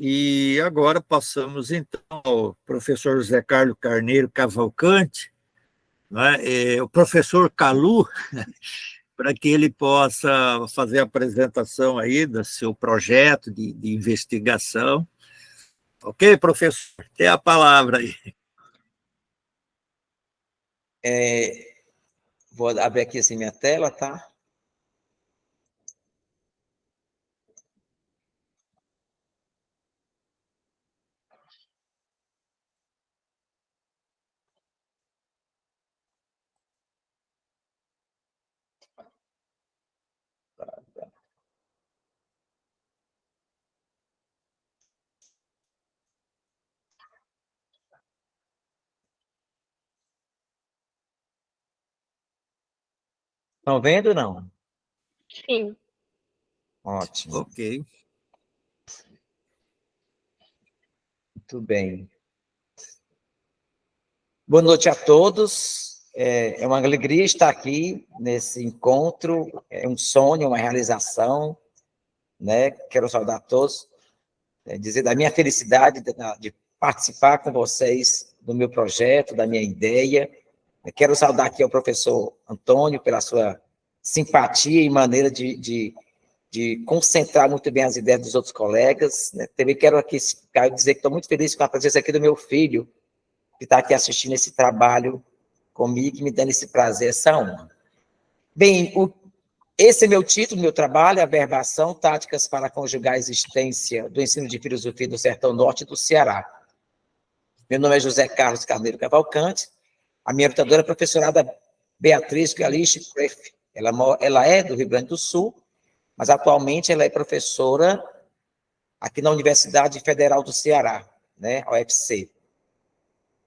E agora passamos, então, ao professor José Carlos Carneiro Cavalcante, né, o professor Calu, para que ele possa fazer a apresentação aí do seu projeto de investigação. Ok, professor? Tem a palavra aí. Vou abrir aqui assim minha tela, tá? Estão vendo ou não? Sim. Ótimo. Ok. Muito bem. Boa noite a todos. É uma alegria estar aqui nesse encontro. É um sonho, uma realização, né? Quero saudar a todos, dizer da minha felicidade de participar com vocês do meu projeto, da minha ideia. Quero saudar aqui ao professor Antônio pela sua simpatia e maneira de concentrar muito bem as ideias dos outros colegas, né? Também quero aqui dizer que estou muito feliz com a presença aqui do meu filho, que está aqui assistindo esse trabalho comigo, me dando esse prazer, essa honra. Bem, esse é meu título, meu trabalho, Averbação, Táticas para Conjugar a Existência do Ensino de Filosofia do Sertão Norte do Ceará. Meu nome é José Carlos Carneiro Cavalcante, a minha orientadora é a professorada Beatriz Galiche Creff. Ela é do Rio Grande do Sul, mas atualmente ela é professora aqui na Universidade Federal do Ceará, né, a UFC.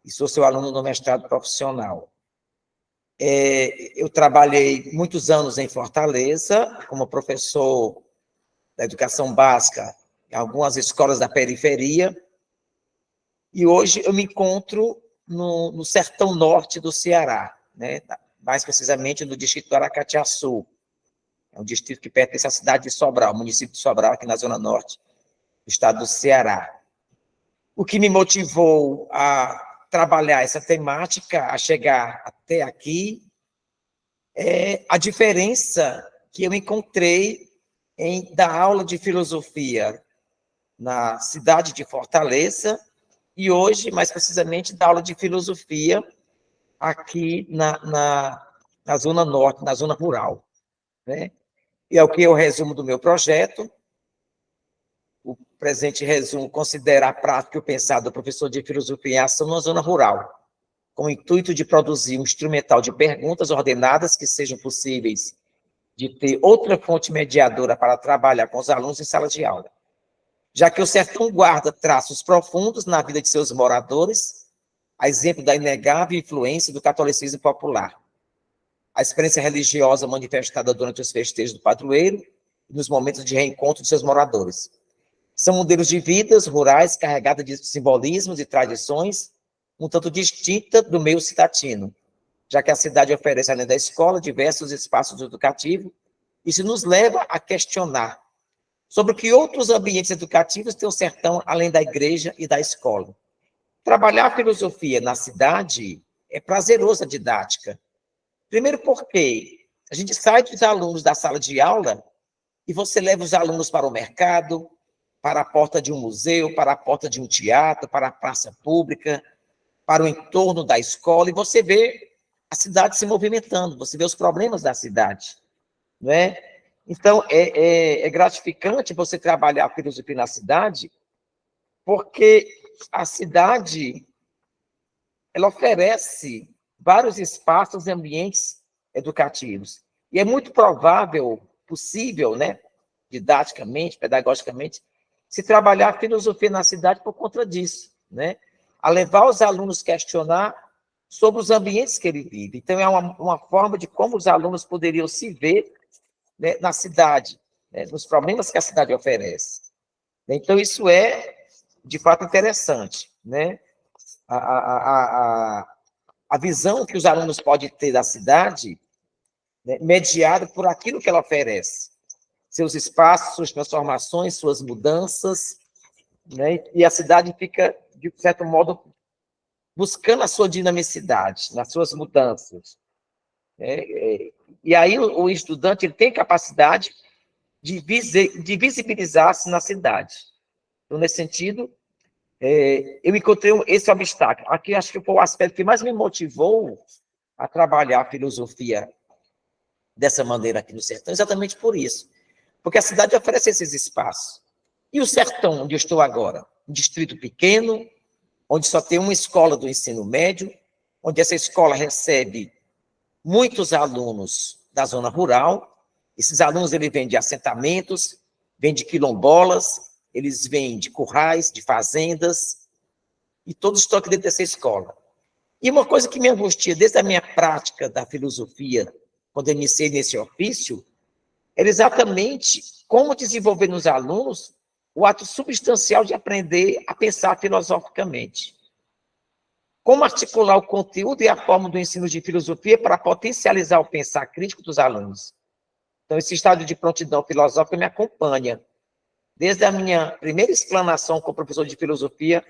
E sou seu aluno no mestrado profissional. Eu trabalhei muitos anos em Fortaleza, como professor da educação básica em algumas escolas da periferia, e hoje eu me encontro no sertão norte do Ceará, né, mais precisamente no distrito do Aracatiaçu. É um distrito que pertence à cidade de Sobral, município de Sobral, aqui na zona norte do estado do Ceará. O que me motivou a trabalhar essa temática, a chegar até aqui, é a diferença que eu encontrei em dar aula de filosofia na cidade de Fortaleza e hoje, mais precisamente, dar aula de filosofia aqui na zona norte, na zona rural, né? E é o que eu resumo do meu projeto. O presente resumo considera a prática e o pensar do professor de filosofia em ação na zona rural, com o intuito de produzir um instrumental de perguntas ordenadas que sejam possíveis de ter outra fonte mediadora para trabalhar com os alunos em sala de aula. Já que o sertão guarda traços profundos na vida de seus moradores, a exemplo da inegável influência do catolicismo popular, a experiência religiosa manifestada durante os festejos do padroeiro e nos momentos de reencontro de seus moradores. São modelos de vidas rurais carregadas de simbolismos e tradições um tanto distinta do meio cidadino, já que a cidade oferece, além da escola, diversos espaços educativos. Isso nos leva a questionar sobre que outros ambientes educativos tem o sertão, além da igreja e da escola. Trabalhar a filosofia na cidade é prazeroso a didática. Primeiro porque a gente sai dos alunos da sala de aula e você leva os alunos para o mercado, para a porta de um museu, para a porta de um teatro, para a praça pública, para o entorno da escola, e você vê a cidade se movimentando, você vê os problemas da cidade, não é? Então, é gratificante você trabalhar a filosofia na cidade, porque a cidade, ela oferece vários espaços e ambientes educativos. E é muito provável, possível, né, didaticamente, pedagogicamente, se trabalhar a filosofia na cidade por conta disso, né? A levar os alunos a questionar sobre os ambientes que ele vive. Então, é uma forma de como os alunos poderiam se ver, né, na cidade, né, nos problemas que a cidade oferece. Então, isso é, de fato, interessante, né? A visão que os alunos podem ter da cidade, né, mediada por aquilo que ela oferece. Seus espaços, suas transformações, suas mudanças, né? E a cidade fica, de certo modo, buscando a sua dinamicidade, nas suas mudanças. Né? E aí o estudante ele tem capacidade de visibilizar-se na cidade. Então, nesse sentido, eu encontrei esse obstáculo. Aqui acho que foi o aspecto que mais me motivou a trabalhar a filosofia dessa maneira aqui no sertão, exatamente por isso. Porque a cidade oferece esses espaços. E o sertão, onde eu estou agora? Um distrito pequeno, onde só tem uma escola do ensino médio, onde essa escola recebe muitos alunos da zona rural. Esses alunos eles vêm de assentamentos, vêm de quilombolas, eles vêm de currais, de fazendas, e todos estão aqui dentro dessa escola. E uma coisa que me angustia desde a minha prática da filosofia, quando eu iniciei nesse ofício, era exatamente como desenvolver nos alunos o ato substancial de aprender a pensar filosoficamente. Como articular o conteúdo e a forma do ensino de filosofia para potencializar o pensar crítico dos alunos. Então, esse estado de prontidão filosófica me acompanha, desde a minha primeira explanação como professor de filosofia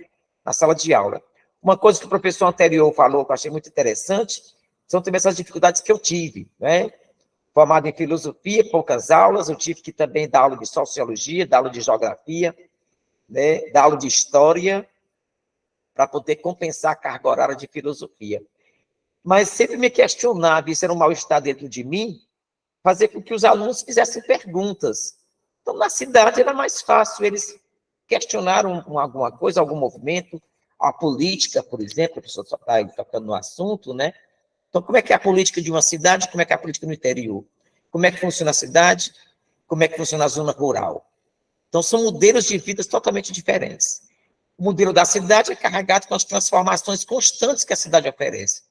na sala de aula. Uma coisa que o professor anterior falou, que eu achei muito interessante, são também essas dificuldades que eu tive, né? Formado em filosofia, poucas aulas, eu tive que também dar aula de sociologia, dar aula de geografia, né? Dar aula de história, para poder compensar a carga horária de filosofia. Mas sempre me questionava, isso era um mal-estar dentro de mim, fazer com que os alunos fizessem perguntas. Então, na cidade era mais fácil, eles questionaram alguma coisa, algum movimento, a política, por exemplo, a pessoa está aí tocando no assunto, né? Então, como é que é a política de uma cidade, como é que é a política no interior? Como é que funciona a cidade, como é que funciona a zona rural? Então, são modelos de vidas totalmente diferentes. O modelo da cidade é carregado com as transformações constantes que a cidade oferece.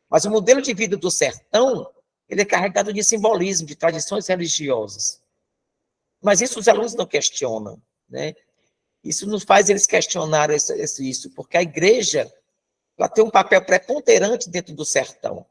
Mas o modelo de vida do sertão, ele é carregado de simbolismo, de tradições religiosas. Mas isso os alunos não questionam, né? Isso nos faz eles questionar isso, porque a igreja ela tem um papel preponderante dentro do sertão,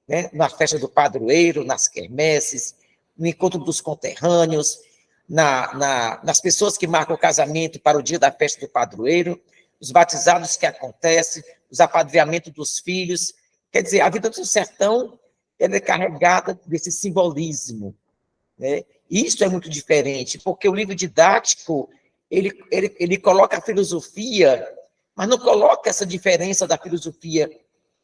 né? Na festa do padroeiro, nas quermesses, no encontro dos conterrâneos, nas pessoas que marcam o casamento para o dia da festa do padroeiro, os batizados que acontecem, os apadreamentos dos filhos. Quer dizer, a vida do sertão ela é carregada desse simbolismo, né? Isso é muito diferente, porque o livro didático ele coloca a filosofia, mas não coloca essa diferença da filosofia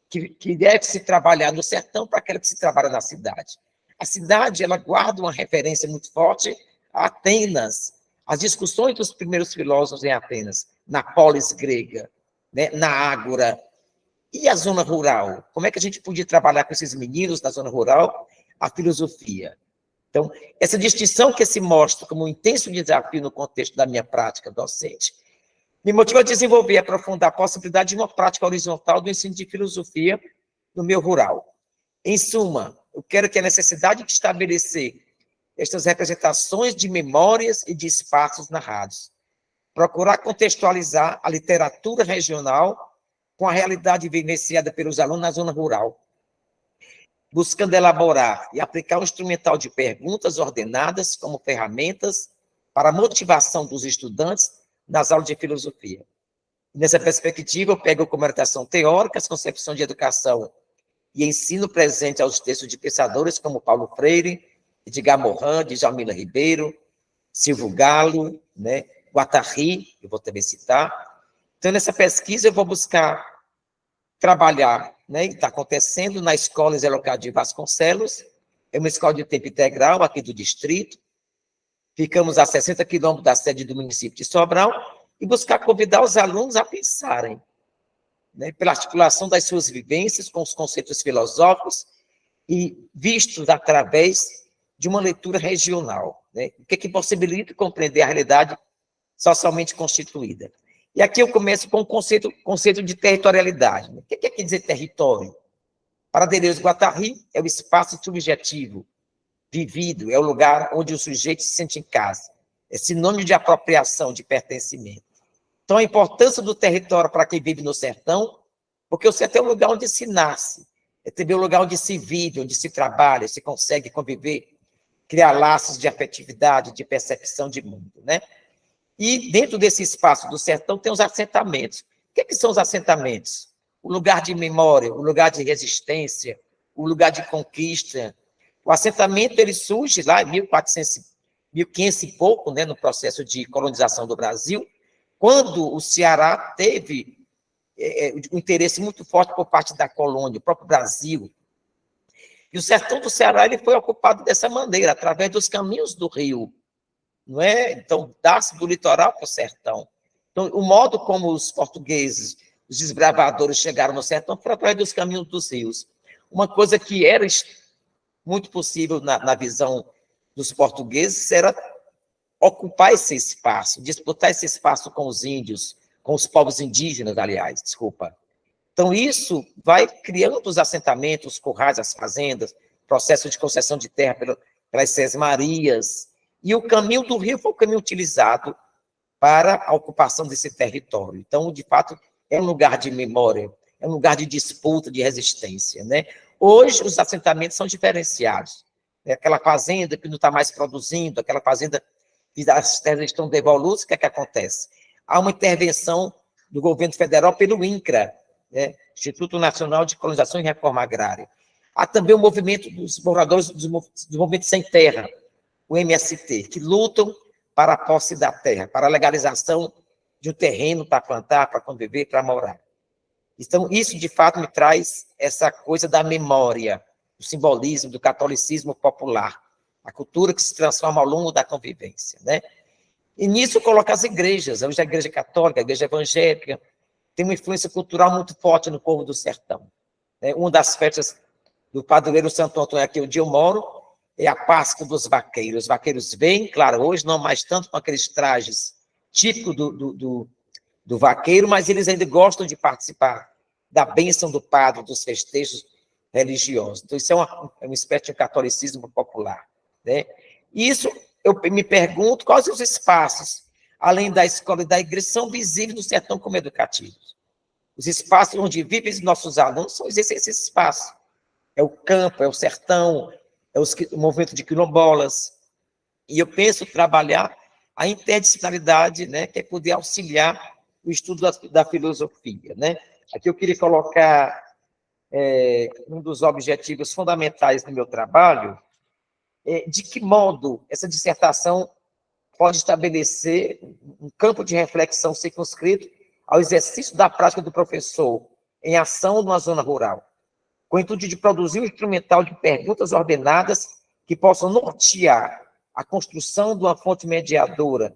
que deve se trabalhar no sertão para aquela que se trabalha na cidade. A cidade ela guarda uma referência muito forte a Atenas, as discussões dos primeiros filósofos em Atenas, na polis grega, né, na ágora. E a zona rural? Como é que a gente podia trabalhar com esses meninos na zona rural a filosofia? Então, essa distinção que se mostra como um intenso desafio no contexto da minha prática docente, me motiva a desenvolver e aprofundar a possibilidade de uma prática horizontal do ensino de filosofia no meio rural. Em suma, eu quero que a necessidade de estabelecer estas representações de memórias e de espaços narrados, procurar contextualizar a literatura regional com a realidade vivenciada pelos alunos na zona rural, buscando elaborar e aplicar um instrumental de perguntas ordenadas como ferramentas para a motivação dos estudantes nas aulas de filosofia. Nessa perspectiva, eu pego como orientação teórica as concepções de educação e ensino presente aos textos de pensadores como Paulo Freire, Edgar Morin, Djalmila Ribeiro, Silvio Galo, né, Guattari, eu vou também citar. Então, nessa pesquisa, eu vou buscar trabalhar, né, está acontecendo na Escola Zé Leocádio de Vasconcelos, é uma escola de tempo integral aqui do distrito, ficamos a 60 quilômetros da sede do município de Sobral, e buscar convidar os alunos a pensarem, né, pela articulação das suas vivências com os conceitos filosóficos e vistos através de uma leitura regional, né, o que possibilita compreender a realidade socialmente constituída. E aqui eu começo com o conceito de territorialidade. O que quer dizer território? Para Deleuze e Guattari, é o espaço subjetivo, vivido, é o lugar onde o sujeito se sente em casa. É sinônimo de apropriação, de pertencimento. Então, a importância do território para quem vive no sertão, porque o sertão é um lugar onde se nasce, é também um lugar onde se vive, onde se trabalha, se consegue conviver, criar laços de afetividade, de percepção de mundo, né? E dentro desse espaço do sertão tem os assentamentos. O que são os assentamentos? O lugar de memória, o lugar de resistência, o lugar de conquista. O assentamento ele surge lá em 1500 e pouco, né, no processo de colonização do Brasil, quando o Ceará teve um interesse muito forte por parte da colônia, o próprio Brasil. E o sertão do Ceará ele foi ocupado dessa maneira, através dos caminhos do rio, não é? Então, dá-se do litoral para o sertão. Então, o modo como os portugueses, os desbravadores chegaram no sertão foi através dos caminhos dos rios. Uma coisa que era muito possível na visão dos portugueses era ocupar esse espaço, disputar esse espaço com os índios, com os povos indígenas, aliás, desculpa. Então, isso vai criando os assentamentos, os currais, as fazendas, processo de concessão de terra pelas sesmarias, e o caminho do rio foi o caminho utilizado para a ocupação desse território. Então, de fato, é um lugar de memória, é um lugar de disputa, de resistência, né? Hoje, os assentamentos são diferenciados. Aquela fazenda que não está mais produzindo, aquela fazenda que as terras estão devolutas, o que é que acontece? Há uma intervenção do governo federal pelo INCRA, né? Instituto Nacional de Colonização e Reforma Agrária. Há também o movimento dos moradores do movimento sem terra, o MST, que lutam para a posse da terra, para a legalização de um terreno para plantar, para conviver, para morar. Então, isso, de fato, me traz essa coisa da memória, do simbolismo, do catolicismo popular, a cultura que se transforma ao longo da convivência, né? E nisso coloca as igrejas, hoje a igreja católica, a igreja evangélica, tem uma influência cultural muito forte no povo do sertão. Uma das festas do padroeiro Santo Antônio, aqui onde eu moro, é a Páscoa dos vaqueiros. Os vaqueiros vêm, claro, hoje não mais tanto com aqueles trajes típicos do vaqueiro, mas eles ainda gostam de participar da bênção do padre, dos festejos religiosos. Então, isso é uma espécie de catolicismo popular, né? E isso, eu me pergunto, quais os espaços, além da escola e da igreja, são visíveis no sertão como educativos? Os espaços onde vivem os nossos alunos são esses espaços. É o campo, é o sertão, é o movimento de quilombolas. E eu penso trabalhar a interdisciplinaridade, né, que é poder auxiliar o estudo da filosofia, né? Aqui eu queria colocar um dos objetivos fundamentais do meu trabalho, de que modo essa dissertação pode estabelecer um campo de reflexão circunscrito ao exercício da prática do professor em ação numa zona rural, com o intuito de produzir um instrumental de perguntas ordenadas que possam nortear a construção de uma fonte mediadora,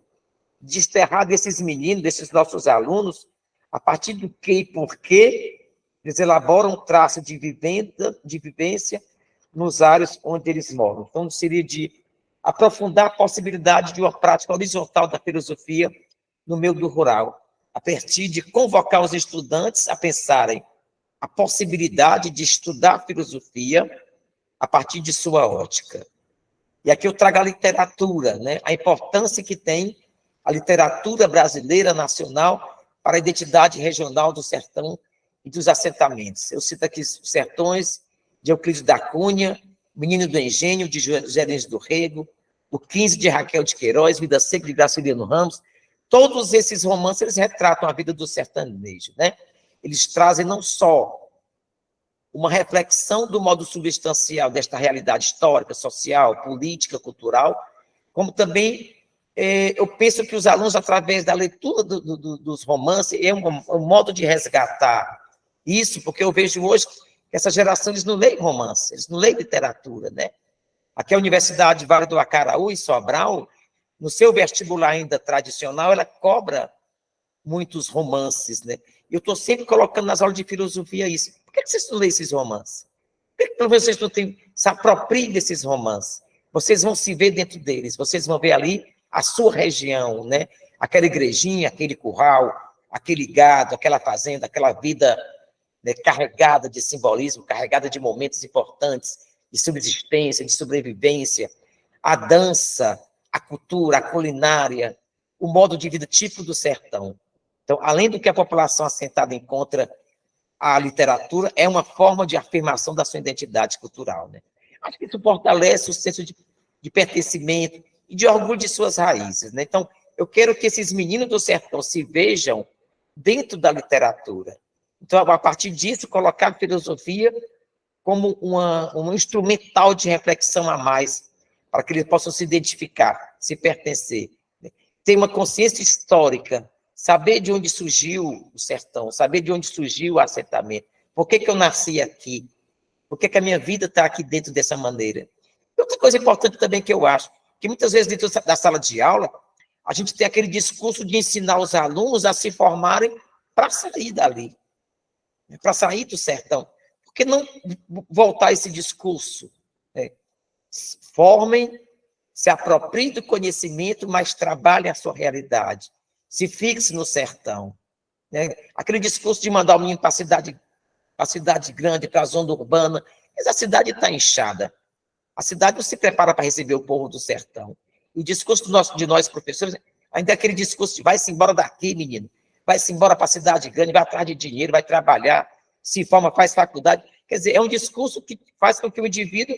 desterrar desses meninos, desses nossos alunos, a partir do que e porquê eles elaboram um traço de vivência nos áreas onde eles moram. Então, seria de aprofundar a possibilidade de uma prática horizontal da filosofia no meio do rural, a partir de convocar os estudantes a pensarem a possibilidade de estudar filosofia a partir de sua ótica. E aqui eu trago a literatura, né? A importância que tem a literatura brasileira nacional para a identidade regional do sertão e dos assentamentos. Eu cito aqui os Sertões, de Euclides da Cunha, Menino do Engenho, de Gerêncio do Rego, o 15, de Raquel de Queiroz, Vida Seca, de Graciliano Ramos. Todos esses romances, eles retratam a vida do sertanejo, né? Eles trazem não só uma reflexão do modo substancial desta realidade histórica, social, política, cultural, como também eu penso que os alunos, através da leitura dos romances, é um modo de resgatar isso, porque eu vejo hoje que essa geração, eles não leem romance, eles não leem literatura, né? Aqui a Universidade Vale do Acaraú, em Sobral, no seu vestibular ainda tradicional, ela cobra muitos romances, né? E eu estou sempre colocando nas aulas de filosofia isso. Por que vocês não leem esses romances? Por que vocês não se apropriem desses romances? Vocês vão se ver dentro deles, vocês vão ver ali a sua região, né? Aquela igrejinha, aquele curral, aquele gado, aquela fazenda, aquela vida, né, carregada de simbolismo, carregada de momentos importantes, de subsistência, de sobrevivência, a dança, a cultura, a culinária, o modo de vida típico do sertão. Então, além do que a população assentada encontra, a literatura é uma forma de afirmação da sua identidade cultural, né? Acho que isso fortalece o senso de pertencimento e de orgulho de suas raízes, né? Então, eu quero que esses meninos do sertão se vejam dentro da literatura. Então, a partir disso, colocar a filosofia como um instrumental de reflexão a mais, para que eles possam se identificar, se pertencer. Ter uma consciência histórica, saber de onde surgiu o sertão, saber de onde surgiu o assentamento, por que eu nasci aqui, por que a minha vida está aqui dentro dessa maneira. E outra coisa importante também que eu acho, que muitas vezes dentro da sala de aula, a gente tem aquele discurso de ensinar os alunos a se formarem para sair dali, para sair do sertão. Por que não voltar esse discurso? Formem, se apropriem do conhecimento, mas trabalhem a sua realidade. Se fixe no sertão. Aquele discurso de mandar o menino para a cidade grande, para a zona urbana, mas a cidade está inchada. A cidade não se prepara para receber o povo do sertão. E o discurso de nós, professores, ainda é aquele discurso de vai-se embora daqui, menino. Vai-se embora para a cidade grande, vai atrás de dinheiro, vai trabalhar, se forma, faz faculdade. Quer dizer, é um discurso que faz com que o indivíduo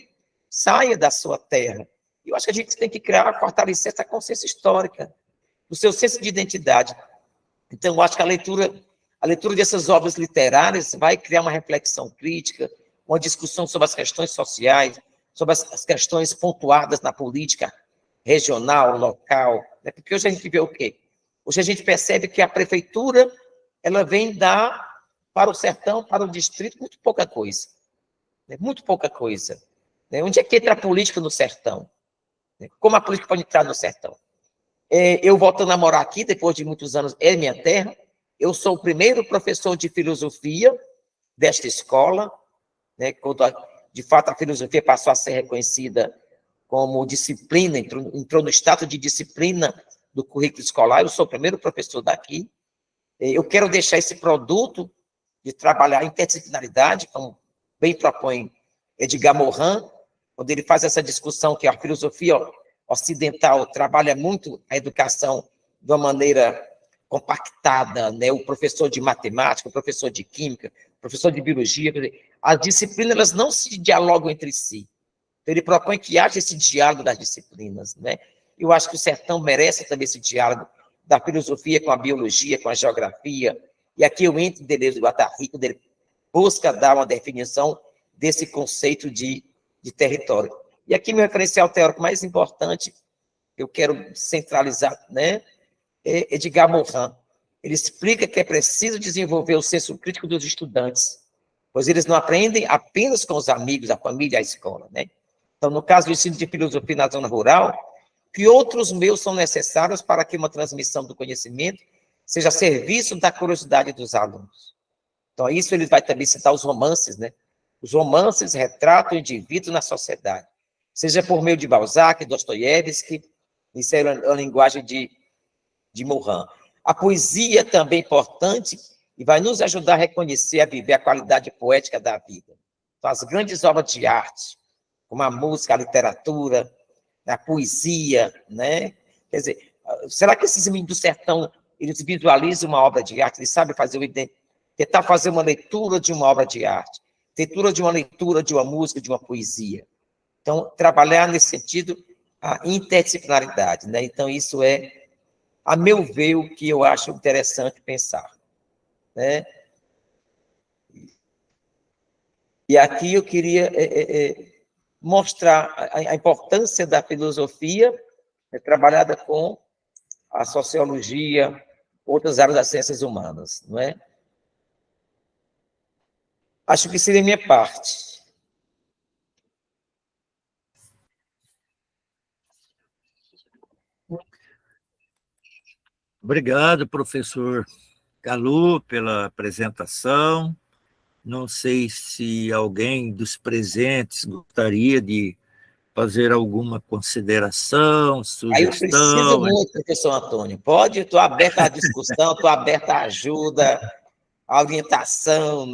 saia da sua terra. Eu acho que a gente tem que criar, fortalecer essa consciência histórica, o seu senso de identidade. Então, eu acho que a leitura dessas obras literárias vai criar uma reflexão crítica, uma discussão sobre as questões sociais, sobre as questões pontuadas na política regional, local. Porque hoje a gente vê o quê? Hoje a gente percebe que a prefeitura ela vem dar para o sertão, para o distrito, muito pouca coisa. Muito pouca coisa. Onde é que entra a política no sertão? Como a política pode entrar no sertão? Eu voltando a morar aqui, depois de muitos anos, é minha terra, eu sou o primeiro professor de filosofia desta escola, quando, de fato, a filosofia passou a ser reconhecida como disciplina, entrou no status de disciplina do currículo escolar, eu sou o primeiro professor daqui. Eu quero deixar esse produto de trabalhar a interdisciplinaridade, como bem propõe Edgar Morin, quando ele faz essa discussão que a filosofia ocidental trabalha muito a educação de uma maneira compactada, o professor de matemática, o professor de química, o professor de biologia, as disciplinas elas não se dialogam entre si. Então, ele propõe que haja esse diálogo das disciplinas. Eu acho que o sertão merece também esse diálogo da filosofia com a biologia, com a geografia, e aqui eu entro em Deleuze e Guattari, quando ele busca dar uma definição desse conceito de território. E aqui meu referencial teórico mais importante, eu quero centralizar, é Edgar Morin. Ele explica que é preciso desenvolver o senso crítico dos estudantes, pois eles não aprendem apenas com os amigos, a família, a escola. Então, no caso do ensino de filosofia na zona rural, que outros meios são necessários para que uma transmissão do conhecimento seja a serviço da curiosidade dos alunos. Então, a isso ele vai também citar os romances, Os romances retratam o indivíduo na sociedade, seja por meio de Balzac, Dostoiévski, isso é a linguagem de Morin. A poesia também é importante e vai nos ajudar a reconhecer, a viver a qualidade poética da vida. Então, as grandes obras de arte, como a música, a literatura, a poesia, Quer dizer, será que esses meninos do sertão, eles visualizam uma obra de arte, eles sabem tentar fazer uma leitura de uma obra de arte, leitura de uma música, de uma poesia. Então, trabalhar nesse sentido a interdisciplinaridade. Então, isso é, a meu ver, o que eu acho interessante pensar. E aqui eu queria mostrar a importância da filosofia trabalhada com a sociologia, outras áreas das ciências humanas, Acho que seria a minha parte. Obrigado, professor Calu, pela apresentação. Não sei se alguém dos presentes gostaria de fazer alguma consideração, Aí eu preciso sugestão. muito, professor Antônio. Pode, estou aberto à discussão, estou aberto à ajuda, à orientação,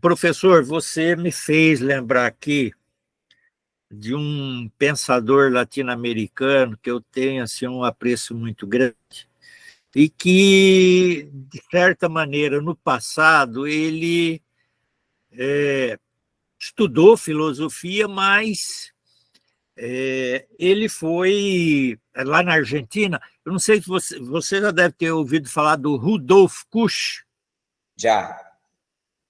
Professor, você me fez lembrar aqui de um pensador latino-americano que eu tenho assim, um apreço muito grande e que, de certa maneira, no passado, ele estudou filosofia, mas ele foi lá na Argentina. Eu não sei se você já deve ter ouvido falar do Rudolf Kusch. Já.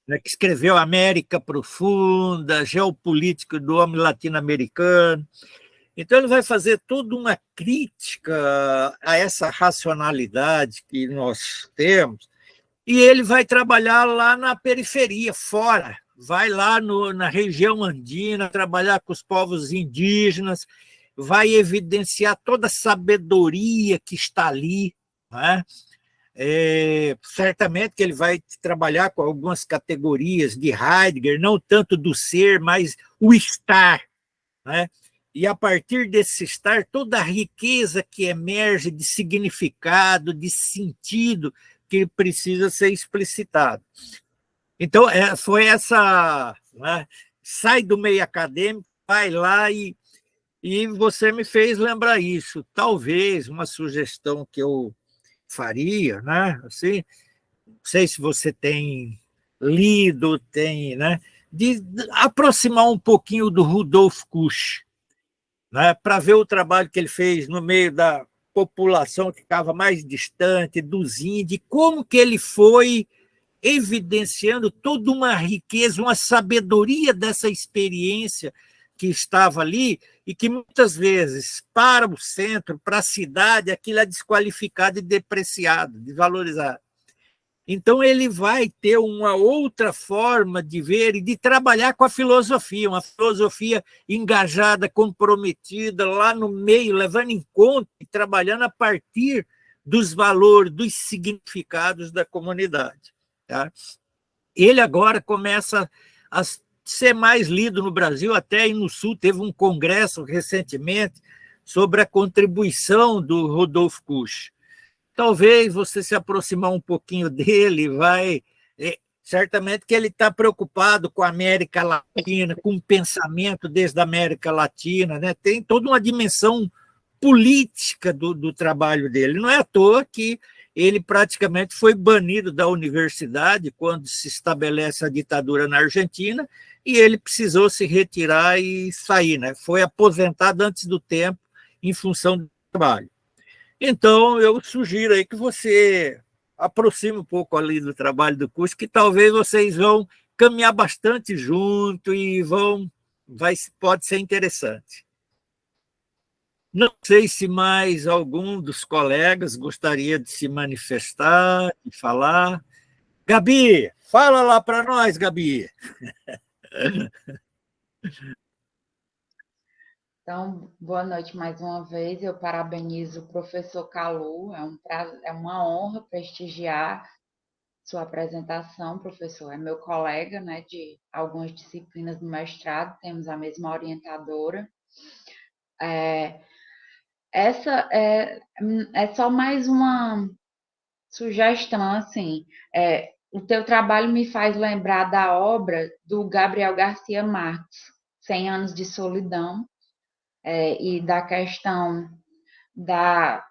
Né, que escreveu América Profunda, Geopolítica do Homem Latino-Americano. Então, ele vai fazer toda uma crítica a essa racionalidade que nós temos, e ele vai trabalhar lá na periferia, fora, vai lá na região andina, trabalhar com os povos indígenas, vai evidenciar toda a sabedoria que está ali, né? Certamente que ele vai trabalhar com algumas categorias de Heidegger, não tanto do ser, mas o estar, né? E a partir desse estar, toda a riqueza que emerge de significado, de sentido, que precisa ser explicitado. Então, foi essa, né? Sai do meio acadêmico, vai lá e você me fez lembrar isso. Talvez uma sugestão que eu faria, né? Assim, não sei se você tem lido, tem, né? De aproximar um pouquinho do Rudolf Kusch, né? Para ver o trabalho que ele fez no meio da população que ficava mais distante, dos índios, como que ele foi evidenciando toda uma riqueza, uma sabedoria dessa experiência que estava ali e que muitas vezes, para o centro, para a cidade, aquilo é desqualificado e depreciado, desvalorizado. Então, ele vai ter uma outra forma de ver e de trabalhar com a filosofia, uma filosofia engajada, comprometida, lá no meio, levando em conta e trabalhando a partir dos valores, dos significados da comunidade. Tá? Ele agora começa a ser mais lido no Brasil, até aí no Sul teve um congresso recentemente sobre a contribuição do Rudolf Kusch. Talvez você se aproximar um pouquinho dele, certamente que ele está preocupado com a América Latina, com o pensamento desde a América Latina, né? Tem toda uma dimensão política do trabalho dele. Não é à toa que ele praticamente foi banido da universidade quando se estabelece a ditadura na Argentina, e ele precisou se retirar e sair, né? Foi aposentado antes do tempo em função do trabalho. Então, eu sugiro aí que você aproxime um pouco ali do trabalho do curso, que talvez vocês vão caminhar bastante junto e pode ser interessante. Não sei se mais algum dos colegas gostaria de se manifestar, de falar. Gabi, fala lá para nós, Gabi. Então, boa noite mais uma vez. Eu parabenizo o professor Calu. É uma honra prestigiar sua apresentação, professor. É meu colega, né, de algumas disciplinas do mestrado, temos a mesma orientadora. Essa é só mais uma sugestão, assim. O teu trabalho me faz lembrar da obra do Gabriel Garcia Marques, 100 anos de solidão, e da questão da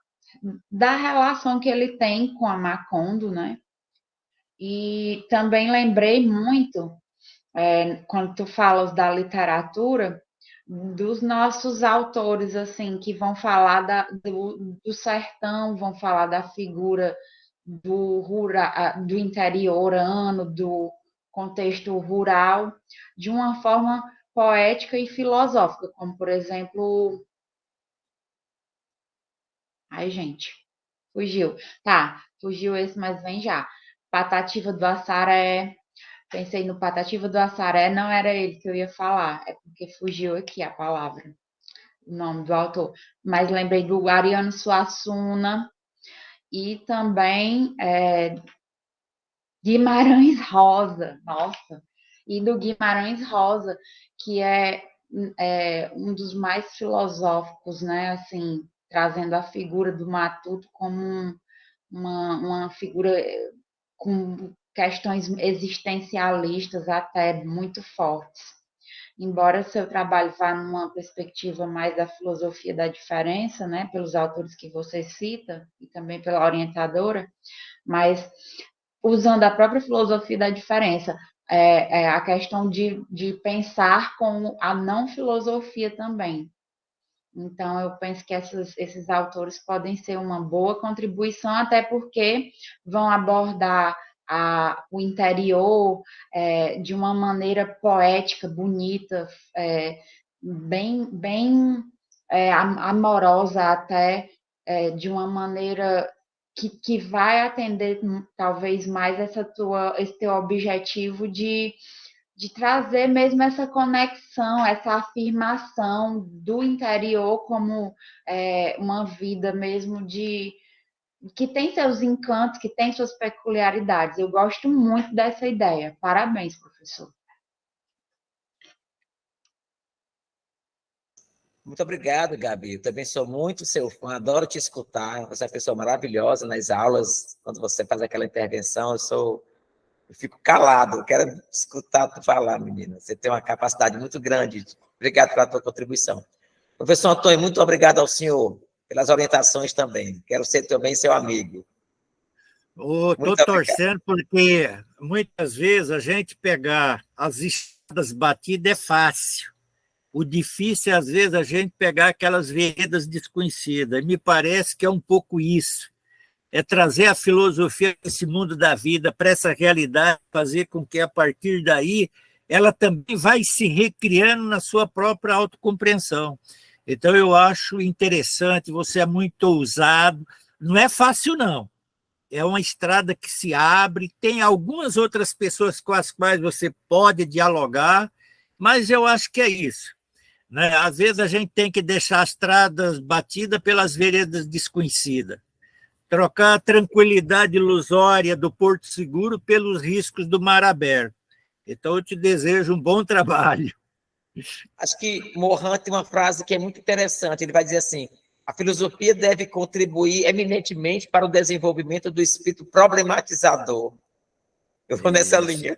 relação que ele tem com a Macondo, né? E também lembrei muito, quando tu falas da literatura, dos nossos autores, assim, que vão falar do sertão, vão falar da figura do interiorano, do contexto rural, de uma forma poética e filosófica, como, por exemplo... Ai, gente, fugiu. Tá, fugiu esse, mas vem já. Patativa do Assaré. Pensei no Patativa do Assaré, não era ele que eu ia falar, é porque fugiu aqui a palavra, o nome do autor. Mas lembrei do Ariano Suassuna e também Guimarães Rosa, nossa, e do Guimarães Rosa, que é um dos mais filosóficos, né, assim, trazendo a figura do matuto como uma figura com questões existencialistas até muito fortes. Embora seu trabalho vá numa perspectiva mais da filosofia da diferença, né, pelos autores que você cita e também pela orientadora, mas usando a própria filosofia da diferença a questão de pensar com a não filosofia também. Então, eu penso que esses autores podem ser uma boa contribuição, até porque vão abordar o interior de uma maneira poética, bonita, bem amorosa até, de uma maneira que vai atender talvez mais esse teu objetivo de trazer mesmo essa conexão, essa afirmação do interior como uma vida mesmo que tem seus encantos, que tem suas peculiaridades. Eu gosto muito dessa ideia. Parabéns, professor. Muito obrigado, Gabi. Eu também sou muito seu fã, adoro te escutar. Você é uma pessoa maravilhosa nas aulas. Quando você faz aquela intervenção, eu fico calado, eu quero escutar tu falar, menina. Você tem uma capacidade muito grande. Obrigado pela tua contribuição. Professor Antônio, muito obrigado ao senhor pelas orientações também. Quero ser também seu amigo. Estou torcendo porque muitas vezes a gente pegar as estradas batidas é fácil. O difícil é, às vezes, a gente pegar aquelas veredas desconhecidas. Me parece que é um pouco isso. É trazer a filosofia desse mundo da vida para essa realidade, fazer com que, a partir daí, ela também vai se recriando na sua própria autocompreensão. Então, eu acho interessante, você é muito ousado. Não é fácil, não. É uma estrada que se abre, tem algumas outras pessoas com as quais você pode dialogar, mas eu acho que é isso. Né? Às vezes a gente tem que deixar as estradas batidas pelas veredas desconhecidas, trocar a tranquilidade ilusória do Porto Seguro pelos riscos do mar aberto. Então, eu te desejo um bom trabalho. Acho que Morin tem uma frase que é muito interessante. Ele vai dizer assim: a filosofia deve contribuir eminentemente para o desenvolvimento do espírito problematizador. Eu vou nessa linha.